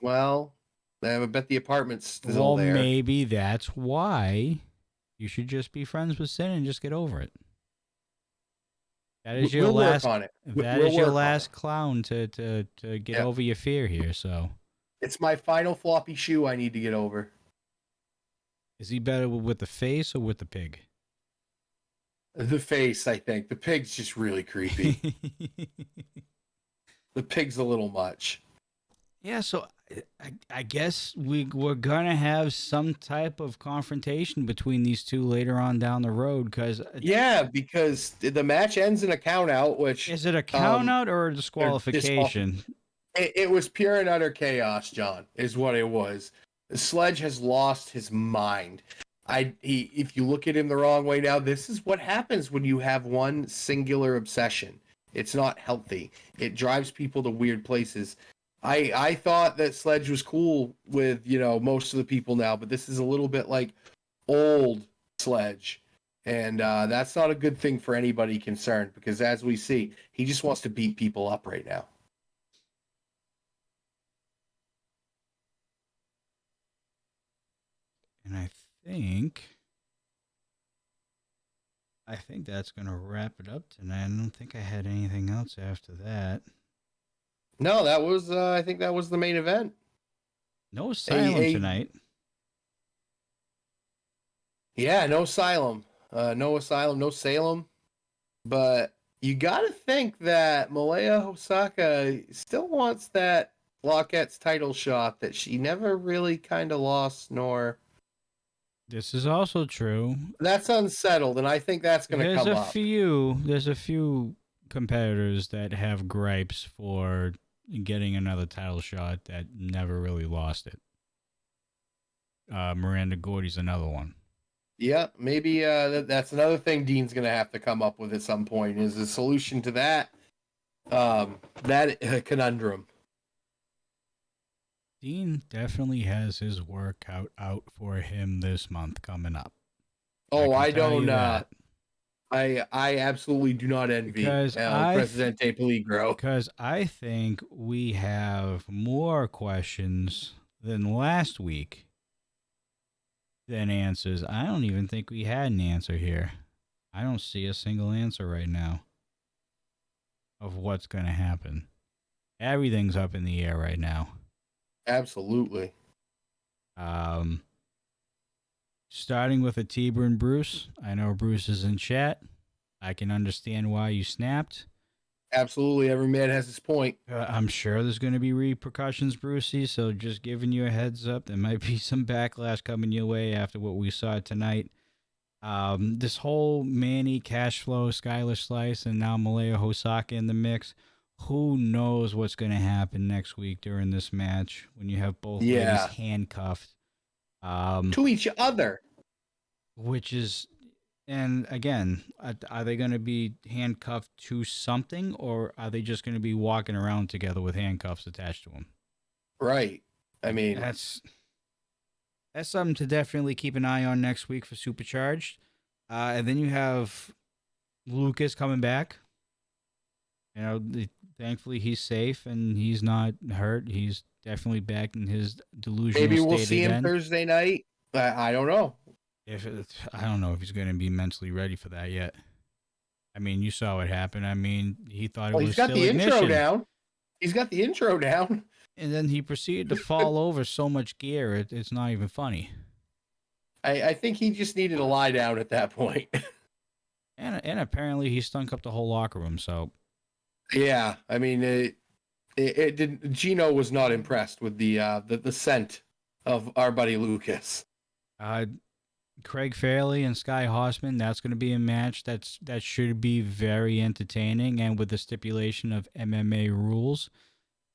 Well, I bet the apartment's still there. Well, maybe that's why you should just be friends with Sin and just get over it. That is your last. Work on it. That is your last clown to get over your fear here. So It's my final floppy shoe I need to get over. Is he better with the face or with the pig? The face, I think. The pig's just really creepy. The pig's a little much. Yeah, so I guess we're going to have some type of confrontation between these two later on down the road. Because the match ends in a count out, which... Is it a count out or a disqualification? It was pure and utter chaos, John, is what it was. Sledge has lost his mind. If you look at him the wrong way now, this is what happens when you have one singular obsession. It's not healthy. It drives people to weird places. I thought that Sledge was cool with, most of the people now, but this is a little bit like old Sledge. And that's not a good thing for anybody concerned, because as we see, he just wants to beat people up right now. And I think that's going to wrap it up tonight. I don't think I had anything else after that. No, that was, I think that was the main event. No Asylum tonight. Yeah, no Asylum. No Asylum, no Salem. But you got to think that Malaya Osaka still wants that Lockett's title shot that she never really kind of lost, nor... This is also true. That's unsettled, and I think that's going to come up. There's a few competitors that have gripes for getting another title shot that never really lost it. Miranda Gordy's another one. Yeah, maybe that's another thing Dean's going to have to come up with at some point, is a solution to that conundrum. Dean definitely has his workout out for him this month coming up. Oh, I don't. I absolutely do not envy Presidente Peligro. Because I think we have more questions than last week than answers. I don't even think we had an answer here. I don't see a single answer right now of what's going to happen. Everything's up in the air right now. Absolutely. Starting with a Tiber and Bruce. I know Bruce is in chat. I can understand why you snapped. Absolutely. Every man has his point. I'm sure there's going to be repercussions, Brucey, so just giving you a heads up. There might be some backlash coming your way after what we saw tonight. This whole Manny, Cashflow, Skyler Slice, and now Malaya Osaka in the mix. Who knows what's going to happen next week during this match when you have both ladies handcuffed to each other? Which is, and again, are they going to be handcuffed to something, or are they just going to be walking around together with handcuffs attached to them? Right. I mean, that's something to definitely keep an eye on next week for Supercharged. And then you have Lucas coming back. Thankfully he's safe and he's not hurt. He's definitely back in his delusional maybe we'll state see again. Him Thursday night. I don't know. I don't know if he's going to be mentally ready for that yet. I mean, you saw what happened. I mean, he thought it was still ignition. He's got the intro down. And then he proceeded to fall over so much gear, it's not even funny. I think he just needed to lie down at that point. And apparently he stunk up the whole locker room, so... Yeah, I mean, it didn't. Geno was not impressed with the scent of our buddy Lucas. Craig Fairley and Sky Hoffman. That's going to be a match that should be very entertaining, and with the stipulation of MMA rules.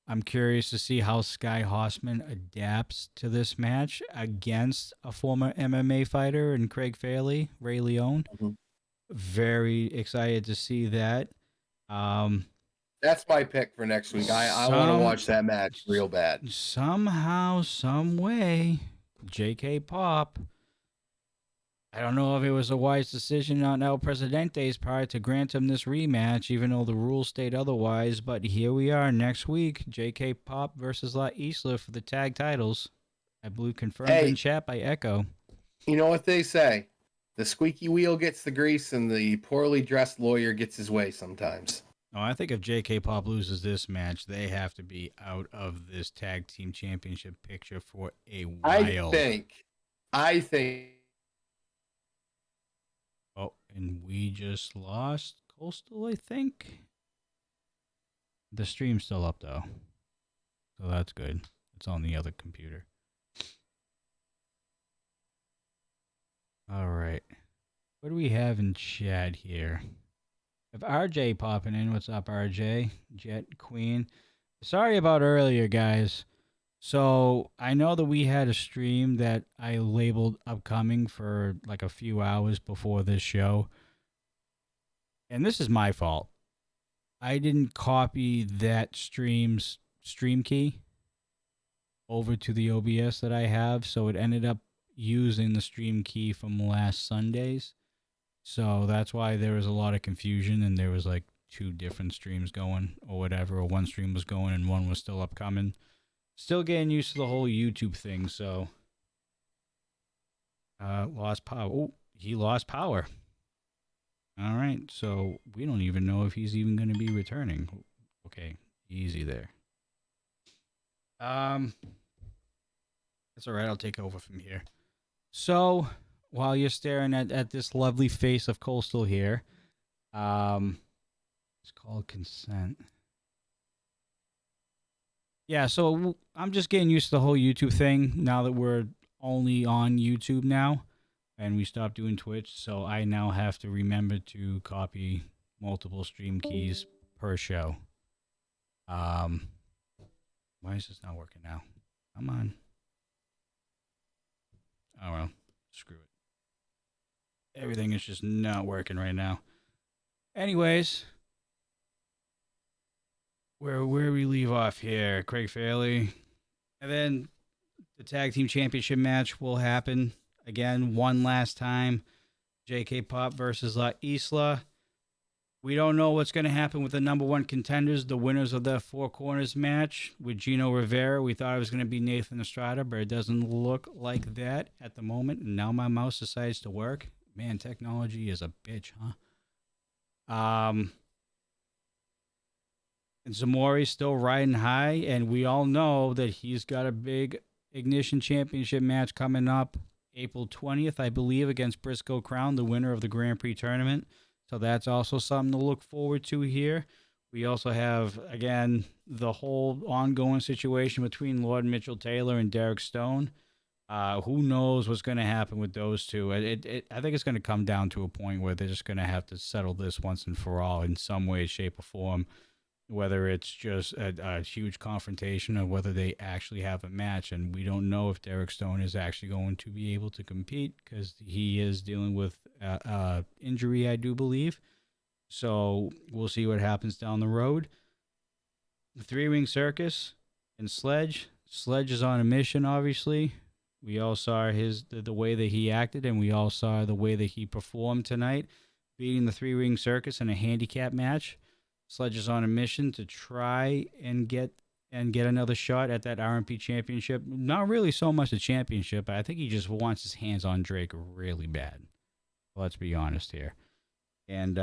I'm curious to see how Sky Hoffman adapts to this match against a former MMA fighter and Craig Fairley, Ray Leone. Mm-hmm. Very excited to see that. That's my pick for next week. I want to watch that match real bad. Somehow, some way, JK Pop. I don't know if it was a wise decision on El Presidente's part to grant him this rematch, even though the rules state otherwise. But here we are next week. JK Pop versus La Isla for the tag titles. I believe confirmed in chat by Echo. You know what they say? The squeaky wheel gets the grease and the poorly dressed lawyer gets his way sometimes. No, I think if JK Pop loses this match, they have to be out of this tag team championship picture for a while. I think. Oh, and we just lost Coastal, I think. The stream's still up, though. So that's good. It's on the other computer. All right. What do we have in chat here? If RJ popping in, what's up, RJ? Jet Queen. Sorry about earlier, guys. So I know that we had a stream that I labeled upcoming for like a few hours before this show. And this is my fault. I didn't copy that stream's stream key over to the OBS that I have, so it ended up using the stream key from last Sunday's. So that's why there was a lot of confusion, and there was like 2 different streams going or whatever, or 1 stream was going and 1 was still upcoming. Still getting used to the whole YouTube thing, so lost power. Oh, he lost power. All right, so we don't even know if he's even going to be returning. Okay, easy there. That's all right. I'll take over from here. So while you're staring at this lovely face of Coastal here, it's called consent. Yeah, so I'm just getting used to the whole YouTube thing now that we're only on YouTube now. And we stopped doing Twitch, so I now have to remember to copy multiple stream keys per show. Why is this not working now? Come on. Oh well, screw it. Everything is just not working right now. Anyways, where we leave off here, Craig Fairley, and then the tag team championship match will happen. Again, one last time, JK Pop versus La Isla. We don't know what's going to happen with the number 1 contenders, the winners of that 4 corners match with Geno Rivera. We thought it was going to be Nathan Estrada, but it doesn't look like that at the moment. And now my mouse decides to work. Man, technology is a bitch, huh? And Zamore's still riding high, and we all know that he's got a big Ignition Championship match coming up April 20th, I believe, against Briscoe Crown, the winner of the Grand Prix tournament. So that's also something to look forward to here. We also have, again, the whole ongoing situation between Lord Mitchell Taylor and Derek Stone. Who knows what's going to happen with those two? I think it's going to come down to a point where they're just going to have to settle this once and for all in some way, shape, or form. Whether it's just a huge confrontation or whether they actually have a match. And we don't know if Derek Stone is actually going to be able to compete because he is dealing with injury, I do believe. So we'll see what happens down the road. The 3-Ring Circus and Sledge. Sledge is on a mission, obviously. We all saw the way that he acted, and we all saw the way that he performed tonight, beating the 3-Ring Circus in a handicap match. Sledge is on a mission to try and get another shot at that RMP championship. Not really so much a championship, but I think he just wants his hands on Drake really bad. Let's be honest here. And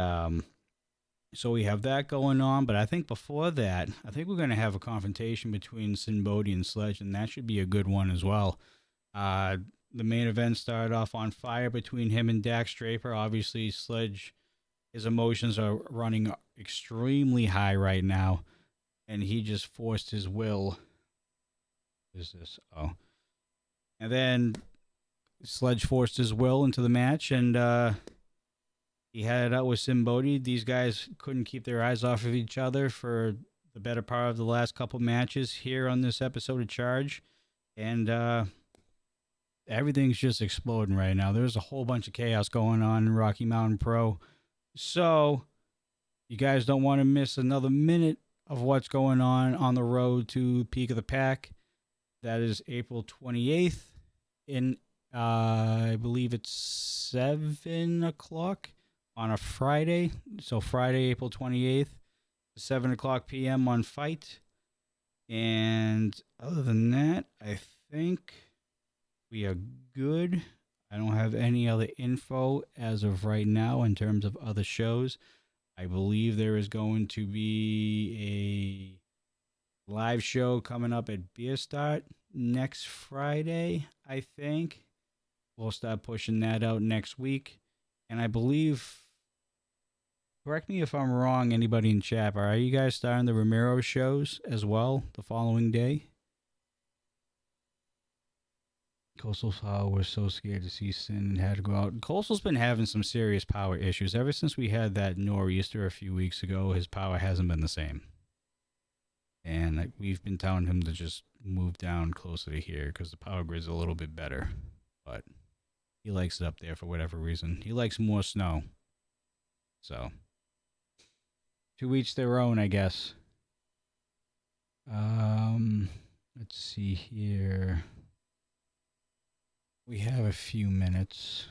so we have that going on, but I think before that, I think we're going to have a confrontation between Sin Bodhi and Sledge, and that should be a good one as well. The main event started off on fire between him and Dax Draper. Obviously, Sledge, his emotions are running extremely high right now, and he just forced his will. What is this? Oh. And then Sledge forced his will into the match, and he had it out with Sin Bodhi. These guys couldn't keep their eyes off of each other for the better part of the last couple matches here on this episode of Charge. And everything's just exploding right now. There's a whole bunch of chaos going on in Rocky Mountain Pro. So you guys don't want to miss another minute of what's going on the road to Peak of the Pack. That is April 28th in, I believe it's 7 o'clock on a Friday. So Friday, April 28th, 7 o'clock p.m. on Fite. And other than that, I think we are good. I don't have any other info as of right now in terms of other shows. I believe there is going to be a live show coming up at Beer Start next Friday, I think. We'll start pushing that out next week. And I believe, correct me if I'm wrong, anybody in chat, are you guys starting the Romero shows as well the following day? Coastal Power was so scared to see Sin and had to go out. Coastal's been having some serious power issues. Ever since we had that nor'easter a few weeks ago, his power hasn't been the same. And we've been telling him to just move down closer to here because the power grid's a little bit better. But he likes it up there for whatever reason. He likes more snow. So, to each their own, I guess. Let's see here. We have a few minutes.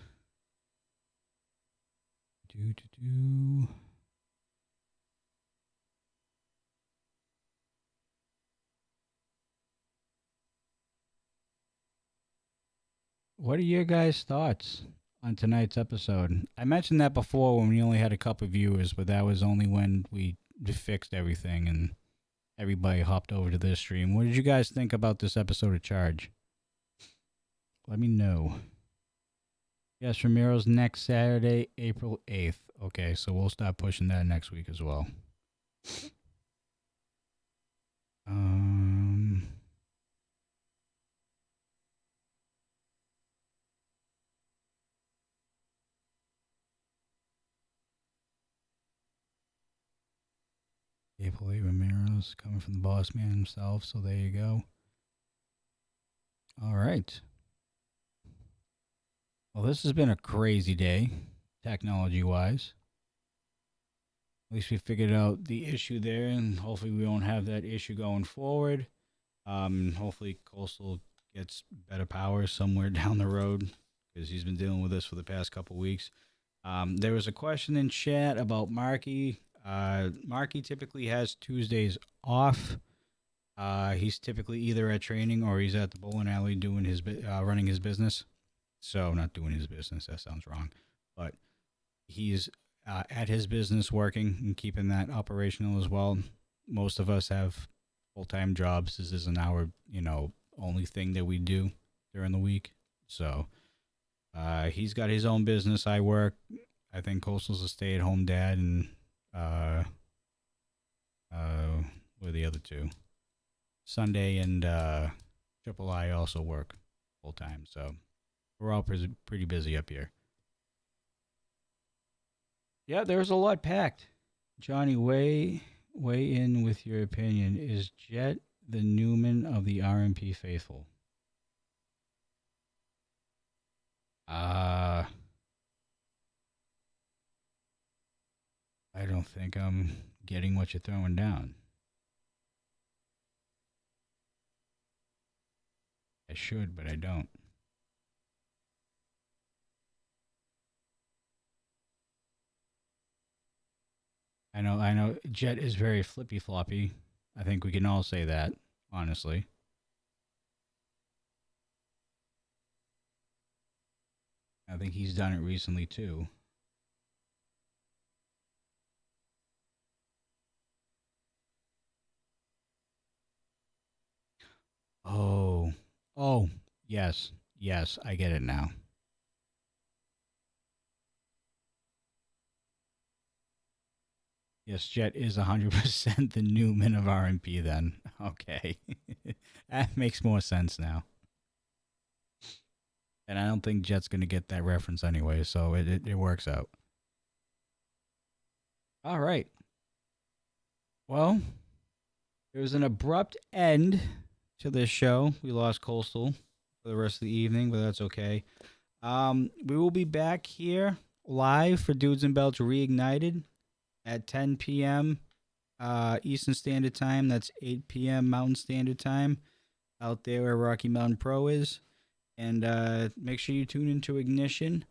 What are your guys' thoughts on tonight's episode? I mentioned that before when we only had a couple of viewers, but that was only when we fixed everything and everybody hopped over to this stream. What did you guys think about this episode of Charge? Let me know. Yes, Ramiro's next Saturday, April 8th. Okay, so we'll start pushing that next week as well. April 8th, Ramiro's coming from the boss man himself, so there you go. All right. Well, this has been a crazy day, technology-wise. At least we figured out the issue there, and hopefully we won't have that issue going forward. Hopefully Coastal gets better power somewhere down the road, because he's been dealing with this for the past couple weeks. There was a question in chat about Marky. Marky typically has Tuesdays off. He's typically either at training or he's at the bowling alley doing his running his business. So, not doing his business, that sounds wrong. But he's at his business working and keeping that operational as well. Most of us have full-time jobs. This isn't our, only thing that we do during the week. So, he's got his own business. I work. I think Coastal's a stay-at-home dad, and what are the other two? Sunday and Triple I also work full-time, so we're all pretty busy up here. Yeah, there's a lot packed. Johnny, weigh in with your opinion. Is Jet the Newman of the RMP faithful? I don't think I'm getting what you're throwing down. I should, but I don't. I know. Jet is very flippy floppy. I think we can all say that, honestly. I think he's done it recently too. Oh, yes, I get it now. Yes, Jet is 100% the Newman of RMP then. Okay. That makes more sense now. And I don't think Jet's going to get that reference anyway, so it works out. All right. Well, there was an abrupt end to this show. We lost Coastal for the rest of the evening, but that's okay. We will be back here live for Dudes and Belts Reignited at 10 p.m. Eastern Standard Time. That's 8 p.m. Mountain Standard Time out there where Rocky Mountain Pro is. And make sure you tune into Ignition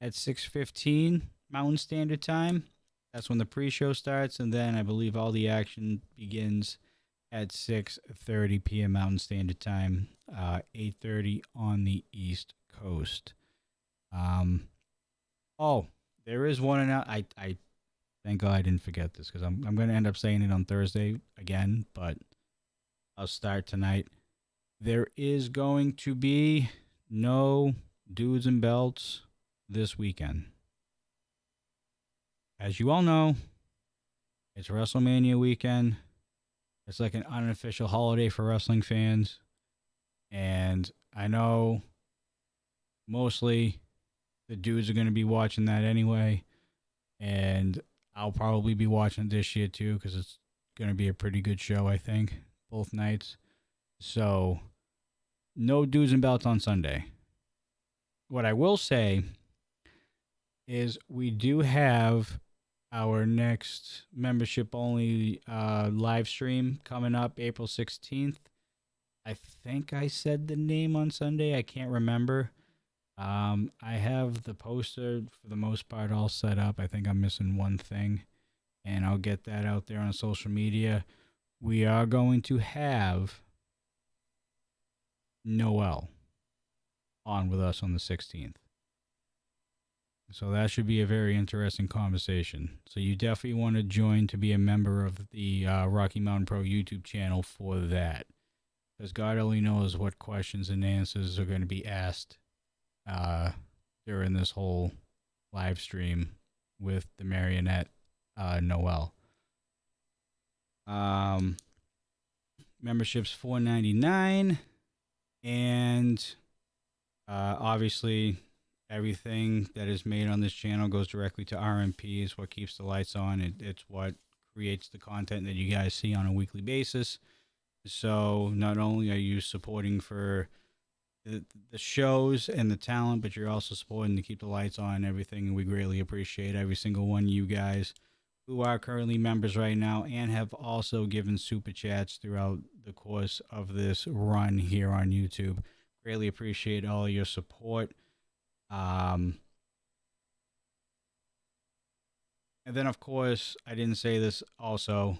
at 6:15 Mountain Standard Time. That's when the pre-show starts, and then I believe all the action begins at 6:30 p.m. Mountain Standard Time, 8:30 on the East Coast. There is one. I Thank God I didn't forget this because I'm going to end up saying it on Thursday again, but I'll start tonight. There is going to be no Dudes and Belts this weekend. As you all know, it's WrestleMania weekend. It's like an unofficial holiday for wrestling fans. And I know mostly the dudes are going to be watching that anyway. And I'll probably be watching it this year too because it's going to be a pretty good show, I think, both nights. So, no Dudes and Belts on Sunday. What I will say is we do have our next membership-only live stream coming up April 16th. I think I said the name on Sunday. I can't remember. I have the poster, for the most part, all set up. I think I'm missing one thing, and I'll get that out there on social media. We are going to have Noel on with us on the 16th. So that should be a very interesting conversation. So you definitely want to join to be a member of the Rocky Mountain Pro YouTube channel for that. Because God only knows what questions and answers are going to be asked during this whole live stream with the marionette Noel. Membership's $4.99, and obviously everything that is made on this channel goes directly to RMP. It's what keeps the lights on. It's what creates the content that you guys see on a weekly basis. So not only are you supporting for the shows and the talent, but you're also supporting to keep the lights on and everything. And we greatly appreciate every single one of you guys who are currently members right now and have also given super chats throughout the course of this run here on YouTube. Greatly appreciate all your support. And then, of course, I didn't say this also.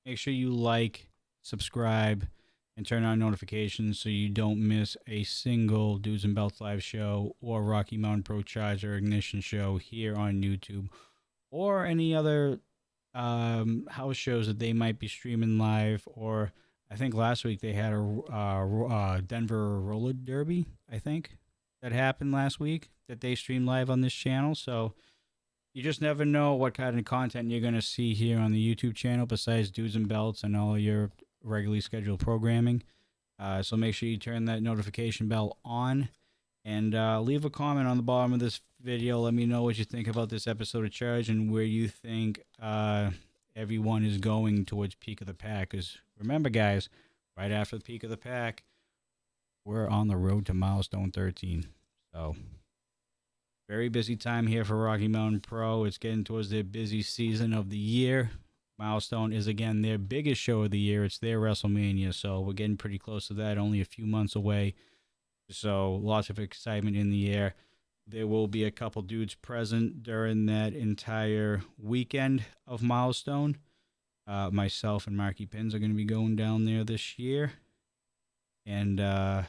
Make sure you like, subscribe, and turn on notifications so you don't miss a single Dudes and Belts live show or Rocky Mountain Pro Charged or Ignition show here on YouTube, or any other house shows that they might be streaming live. Or I think last week they had a Denver Roller Derby, I think, that happened last week that they streamed live on this channel. So you just never know what kind of content you're going to see here on the YouTube channel besides Dudes and Belts and all your regularly scheduled programming. So make sure you turn that notification bell on, and leave a comment on the bottom of this video. Let me know what you think about this episode of Charge and where you think everyone is going towards peak of the pack. Because remember, guys, right after the peak of the pack, we're on the road to milestone 13. So very busy time here for Rocky Mountain Pro. It's getting towards their busy season of the year. Milestone is, again, their biggest show of the year. It's their WrestleMania, so we're getting pretty close to that, only a few months away. So lots of excitement in the air. There will be a couple dudes present during that entire weekend of Milestone. Myself and Marky Pins are going to be going down there this year. And other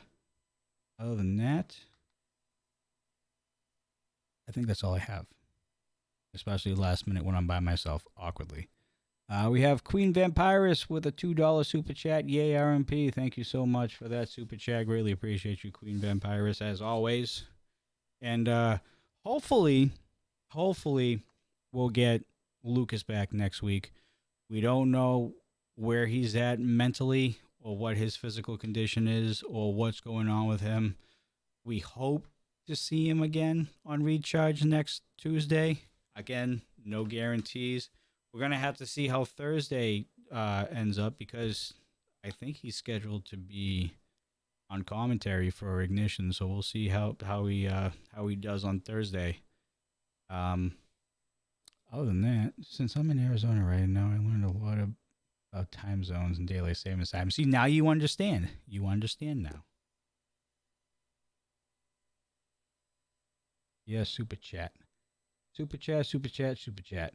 than that, I think that's all I have, especially last minute when I'm by myself awkwardly. We have Queen Vampirus with a $2 super chat. Yay, RMP. Thank you so much for that super chat. Greatly appreciate you, Queen Vampirus, as always. And hopefully we'll get Lucas back next week. We don't know where he's at mentally or what his physical condition is or what's going on with him. We hope to see him again on Recharge next Tuesday. Again, no guarantees. We're going to have to see how Thursday ends up, because I think he's scheduled to be on commentary for Ignition, so we'll see how he does on Thursday. Other than that, since I'm in Arizona right now, I learned a lot about time zones and daylight savings time. See, now you understand. You understand now. Yes, super chat. Super chat, super chat, super chat.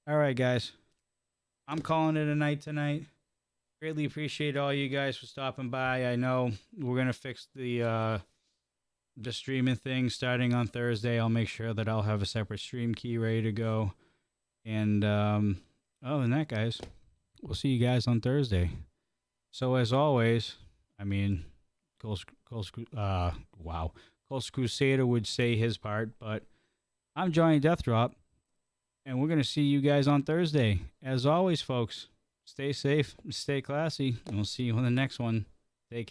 All right, guys. I'm calling it a night tonight. Greatly appreciate all you guys for stopping by. I know we're going to fix the streaming thing starting on Thursday. I'll make sure that I'll have a separate stream key ready to go. And other than that, guys, we'll see you guys on Thursday. So as always, I mean, Coast Crusader would say his part, but I'm Johnny Deathdrop, and we're going to see you guys on Thursday. As always, folks, stay safe, stay classy, and we'll see you on the next one.